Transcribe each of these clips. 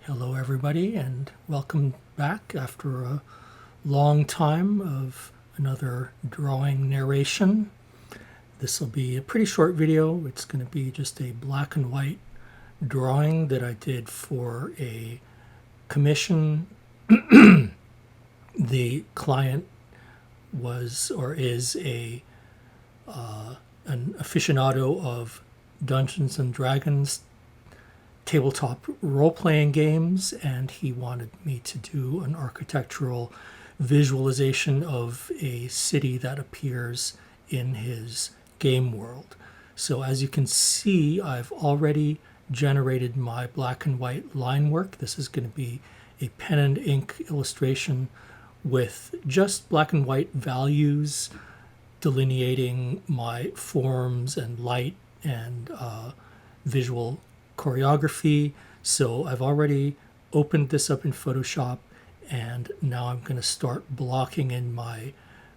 Hello, everybody, and welcome back after a long time of another drawing narration. This will be a pretty short video. It's going to be just a black and white drawing that I did for a commission. The client was or is an aficionado of Dungeons and Dragons tabletop role-playing games, and he wanted me to do an architectural visualization of a city that appears in his game world. So as you can see, I've already generated my black and white line work. This is going to be a pen and ink illustration with just black and white values delineating my forms and light and visual choreography. So I've already opened this up in Photoshop, and now I'm going to start blocking in my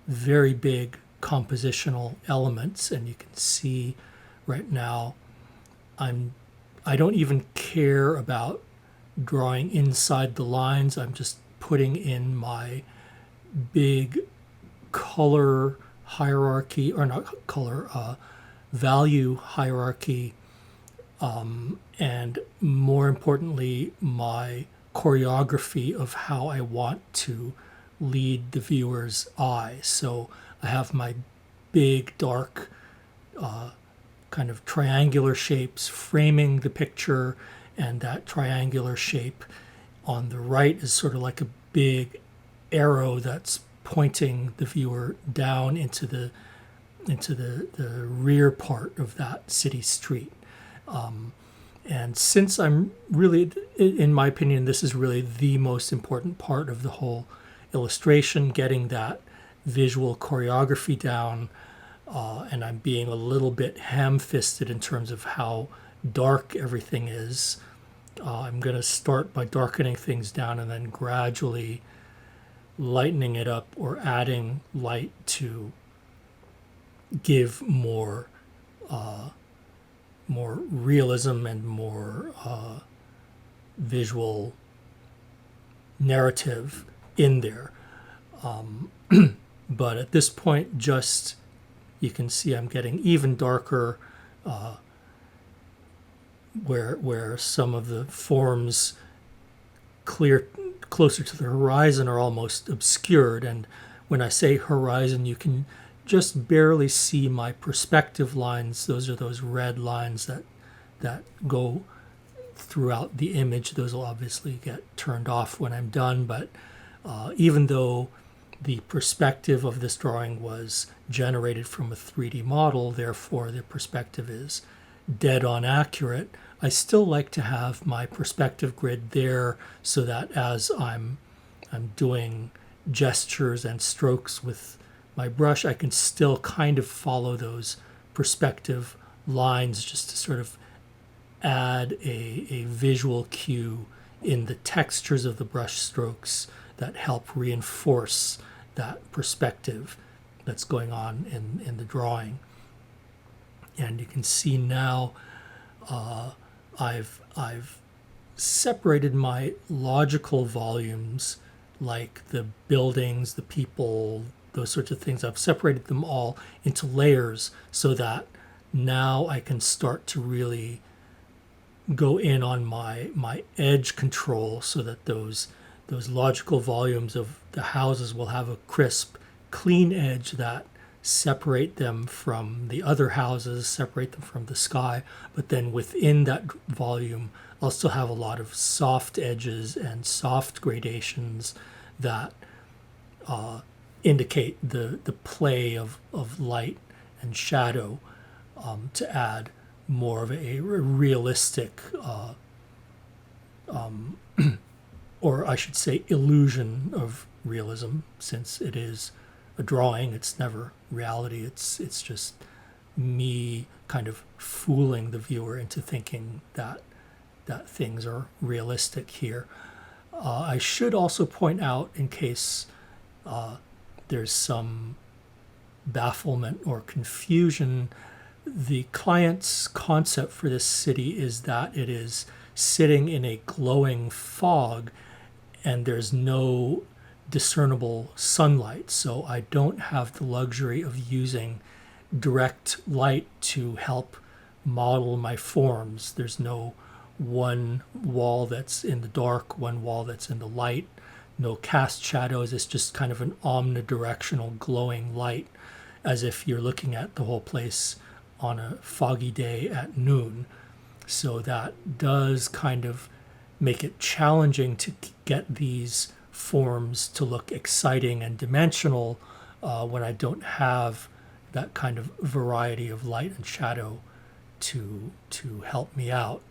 very big compositional elements. And you can see right now I don't even care about drawing inside the lines. I'm just putting in my big color hierarchy, or not color, value hierarchy, and more importantly, my choreography of how I want to lead the viewer's eye. So I have my big, dark, kind of triangular shapes framing the picture, and that triangular shape on the right is sort of like a big arrow that's pointing the viewer down into the rear part of that city street. And since I'm really, in my opinion, this is really the most important part of the whole illustration, getting that visual choreography down, and I'm being a little bit ham-fisted in terms of how dark everything is. I'm going to start by darkening things down and then gradually lightening it up or adding light to give more realism and more visual narrative in there. But at this point, just you can see I'm getting even darker, where some of the forms closer to the horizon are almost obscured. And when I say horizon, you can just barely see my perspective lines. Those are those red lines that go throughout the image. Those will obviously get turned off when I'm done, but even though the perspective of this drawing was generated from a 3D model, therefore the perspective is dead on accurate, I still like to have my perspective grid there so that as I'm doing gestures and strokes with my brush, I can still kind of follow those perspective lines just to sort of add a visual cue in the textures of the brush strokes that help reinforce that perspective that's going on in the drawing. And you can see now I've separated my logical volumes, like the buildings, the people, those sorts of things. I've separated them all into layers so that now I can start to really go in on my edge control, so that those logical volumes of the houses will have a crisp, clean edge that separate them from the other houses, separate them from the sky. But then within that volume, I'll still have a lot of soft edges and soft gradations that indicate the play of light and shadow, to add more of a realistic, or I should say illusion of realism, since it is a drawing. It's never reality. It's just me kind of fooling the viewer into thinking that things are realistic here. I should also point out, in case there's some bafflement or confusion, the client's concept for this city is that it is sitting in a glowing fog and there's no discernible sunlight. So I don't have the luxury of using direct light to help model my forms. There's no one wall that's in the dark, one wall that's in the light, no cast shadows. It's just kind of an omnidirectional glowing light, as if you're looking at the whole place on a foggy day at noon. So that does kind of make it challenging to get these forms to look exciting and dimensional when I don't have that kind of variety of light and shadow to help me out.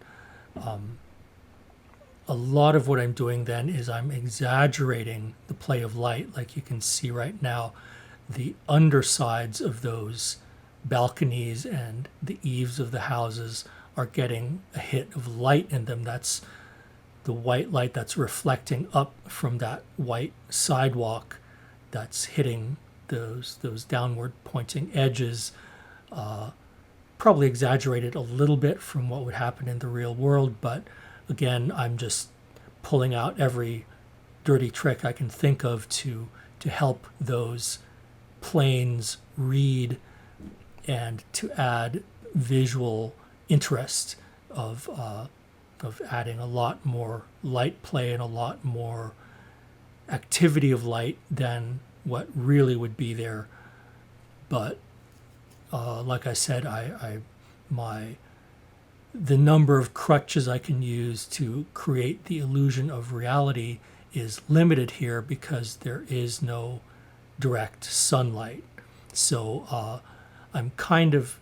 A lot of what I'm doing then is I'm exaggerating the play of light. Like you can see right now, the undersides of those balconies and the eaves of the houses are getting a hit of light in them. That's the white light that's reflecting up from that white sidewalk that's hitting those downward pointing edges. Probably exaggerated a little bit from what would happen in the real world, but again, I'm just pulling out every dirty trick I can think of to help those planes read and to add visual interest of adding a lot more light play and a lot more activity of light than what really would be there. But like I said, the number of crutches I can use to create the illusion of reality is limited here because there is no direct sunlight. So I'm kind of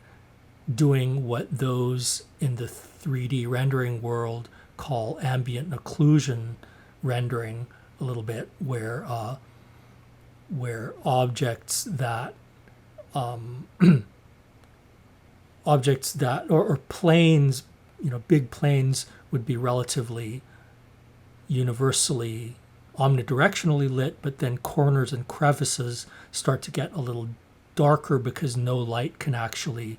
doing what those in the 3D rendering world call ambient occlusion rendering a little bit, where objects that or planes, big planes would be relatively universally omnidirectionally lit, but then corners and crevices start to get a little darker because no light can actually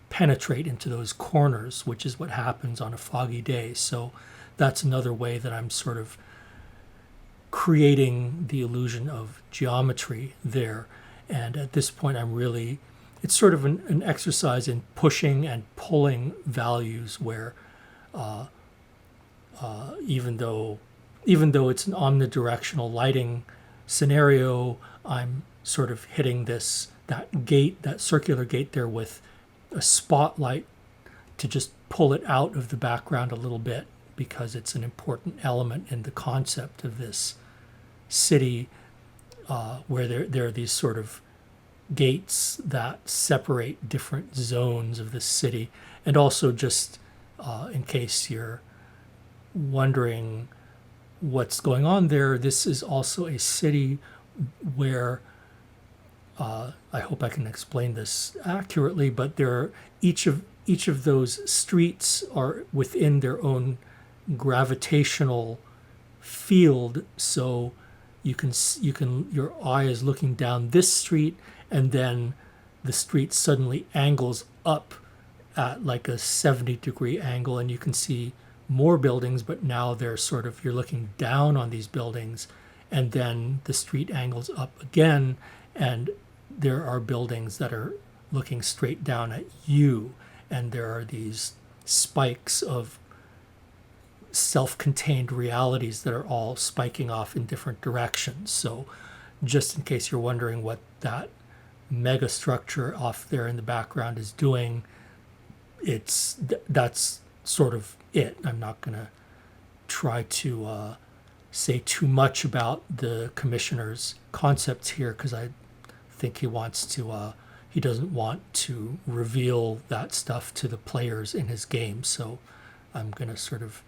penetrate into those corners, which is what happens on a foggy day. So that's another way that I'm sort of creating the illusion of geometry there. And at this point, it's sort of an exercise in pushing and pulling values where even though it's an omnidirectional lighting scenario, I'm sort of hitting that circular gate there with a spotlight to just pull it out of the background a little bit, because it's an important element in the concept of this city, where there are these sort of gates that separate different zones of the city. And also, just in case you're wondering what's going on there, this is also a city where I hope I can explain this accurately, but each of those streets are within their own gravitational field. So your eye is looking down this street, and then the street suddenly angles up at like a 70-degree angle, and you can see more buildings, but now you're looking down on these buildings, and then the street angles up again, and there are buildings that are looking straight down at you, and there are these spikes of self-contained realities that are all spiking off in different directions. So just in case you're wondering what that mega structure off there in the background is doing, that's sort of it. I'm not going to try to say too much about the commissioner's concepts here, because I think he doesn't want to reveal that stuff to the players in his game. So I'm going to sort of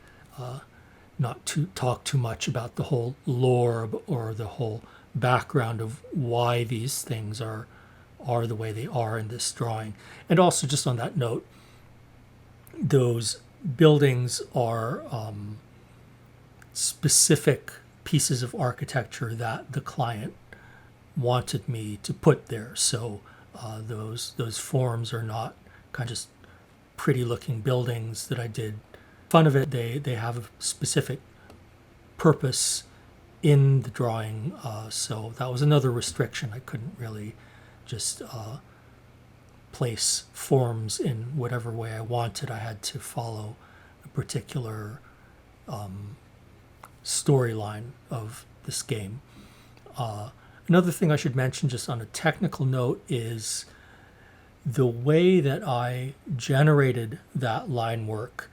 not to talk too much about the whole lore or the whole background of why these things are the way they are in this drawing. And also, just on that note, those buildings are specific pieces of architecture that the client wanted me to put there. So those forms are not kind of just pretty looking buildings that I did fun of it, they have a specific purpose in the drawing. So that was another restriction. I couldn't really just place forms in whatever way I wanted. I had to follow a particular storyline of this game. Another thing I should mention, just on a technical note, is the way that I generated that line work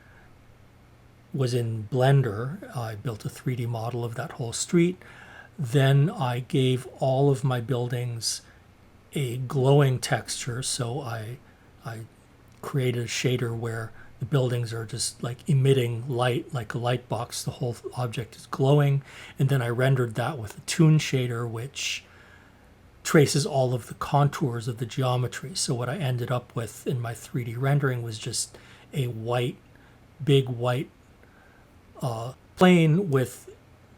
was in Blender. I built a 3D model of that whole street. Then I gave all of my buildings a glowing texture. So I created a shader where the buildings are just like emitting light like a light box. The whole object is glowing. And then I rendered that with a toon shader, which traces all of the contours of the geometry. So what I ended up with in my 3D rendering was just a big white plane with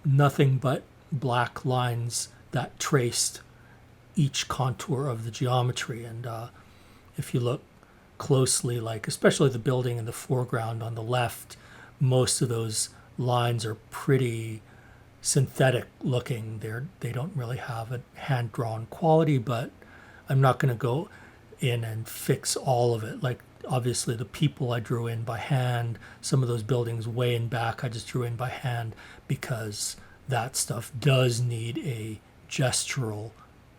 nothing but black lines that traced each contour of the geometry. And if you look closely, like especially the building in the foreground on the left, most of those lines are pretty synthetic looking. They don't really have a hand-drawn quality, but I'm not going to go in and fix all of it. Like obviously the people I drew in by hand, some of those buildings way in back I just drew in by hand, because that stuff does need a gestural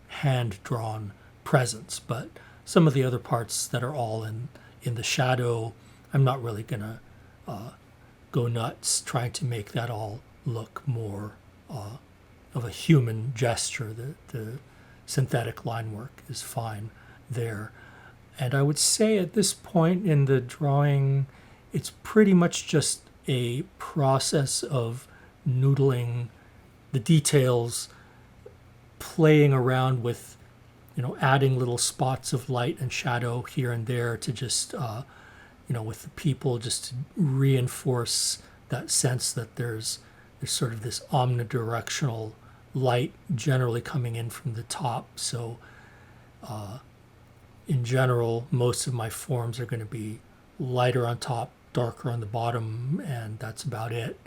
hand-drawn presence. But some of the other parts that are all in the shadow, I'm not really going to go nuts trying to make that all look more of a human gesture. The synthetic line work is fine there. And I would say at this point in the drawing, it's pretty much just a process of noodling the details, playing around with, adding little spots of light and shadow here and there to just, with the people, just to reinforce that sense that there's sort of this omnidirectional light generally coming in from the top. So in general, most of my forms are going to be lighter on top, darker on the bottom, and that's about it.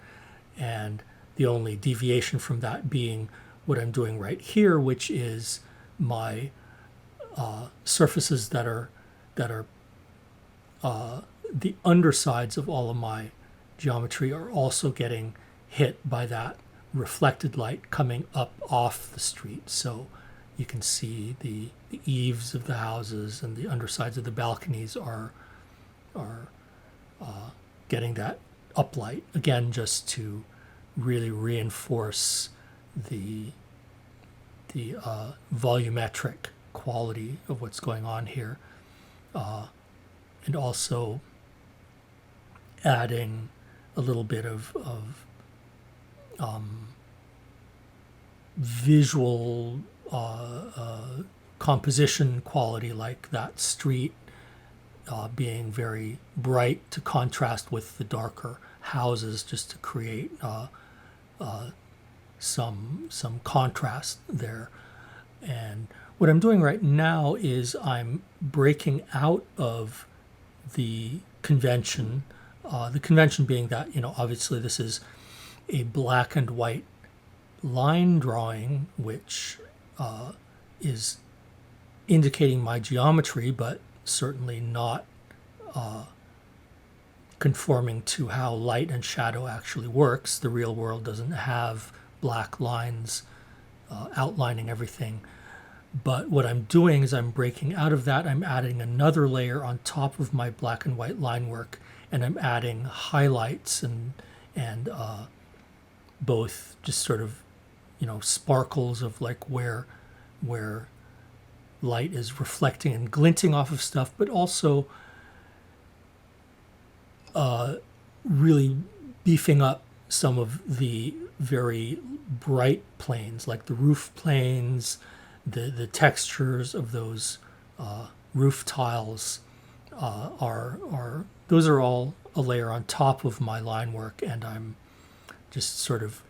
And the only deviation from that being what I'm doing right here, which is my surfaces that are the undersides of all of my geometry are also getting hit by that reflected light coming up off the street. So you can see the eaves of the houses and the undersides of the balconies are getting that uplight, again, just to really reinforce the volumetric quality of what's going on here, and also adding a little bit of visual composition quality, like that street being very bright to contrast with the darker houses, just to create some contrast there. And what I'm doing right now is I'm breaking out of the convention. The convention being that, obviously this is a black and white line drawing, which is indicating my geometry, but certainly not conforming to how light and shadow actually works. The real world doesn't have black lines outlining everything. But what I'm doing is I'm breaking out of that. I'm adding another layer on top of my black and white line work, and I'm adding highlights and both just sort of, sparkles of like where light is reflecting and glinting off of stuff, but also really beefing up some of the very bright planes, like the roof planes, the textures of those roof tiles those are all a layer on top of my line work, and I'm just sort of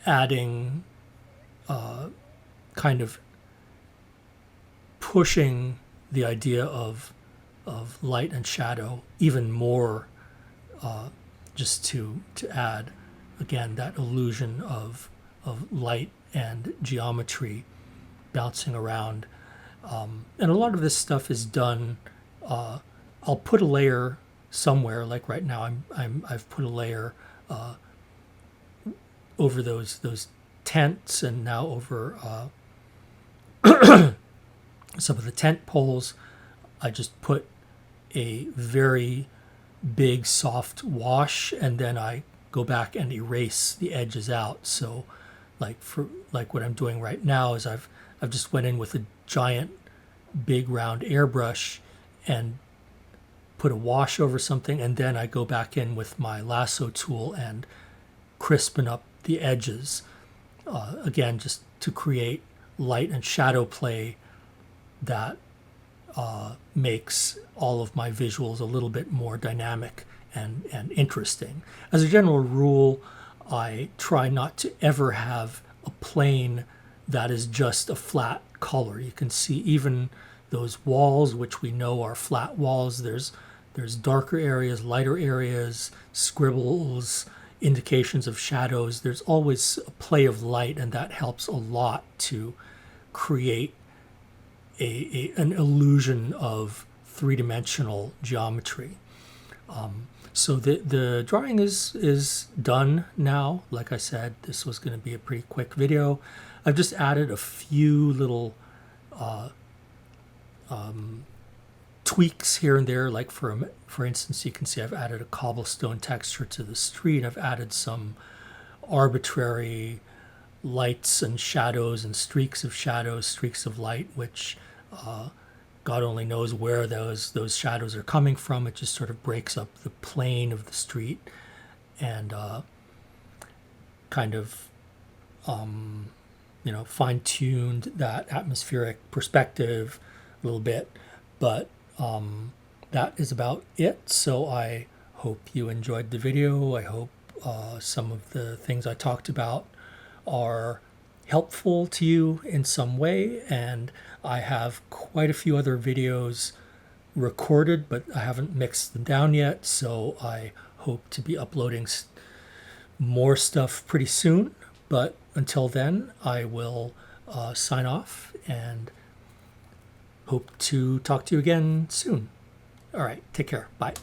adding, kind of pushing the idea of of light and shadow even more, just to add again that illusion of light and geometry bouncing around. And a lot of this stuff is done. I'll put a layer somewhere, like right now I've put a layer over those tents, and now over some of the tent poles. I just put a very big soft wash, and then I go back and erase the edges out. So like what I'm doing right now is I've just went in with a giant big round airbrush and put a wash over something, and then I go back in with my lasso tool and crispen up the edges, again just to create light and shadow play that makes all of my visuals a little bit more dynamic and interesting. As a general rule, I try not to ever have a plane that is just a flat color. You can see even those walls, which we know are flat walls, there's darker areas, lighter areas, scribbles, indications of shadows. There's always a play of light, and that helps a lot to create an illusion of three-dimensional geometry. So the drawing is done now. Like I said, this was going to be a pretty quick video. I've just added a few little tweaks here and there. Like for instance, you can see I've added a cobblestone texture to the street. I've added some arbitrary lights and shadows and streaks of shadows, streaks of light, which God only knows where those shadows are coming from. It just sort of breaks up the plane of the street and kind of fine-tuned that atmospheric perspective a little bit. But that is about it. So I hope you enjoyed the video. I hope some of the things I talked about are helpful to you in some way, and I have quite a few other videos recorded, but I haven't mixed them down yet, so I hope to be uploading more stuff pretty soon. But until then, I will sign off and hope to talk to you again soon. All right, take care. Bye.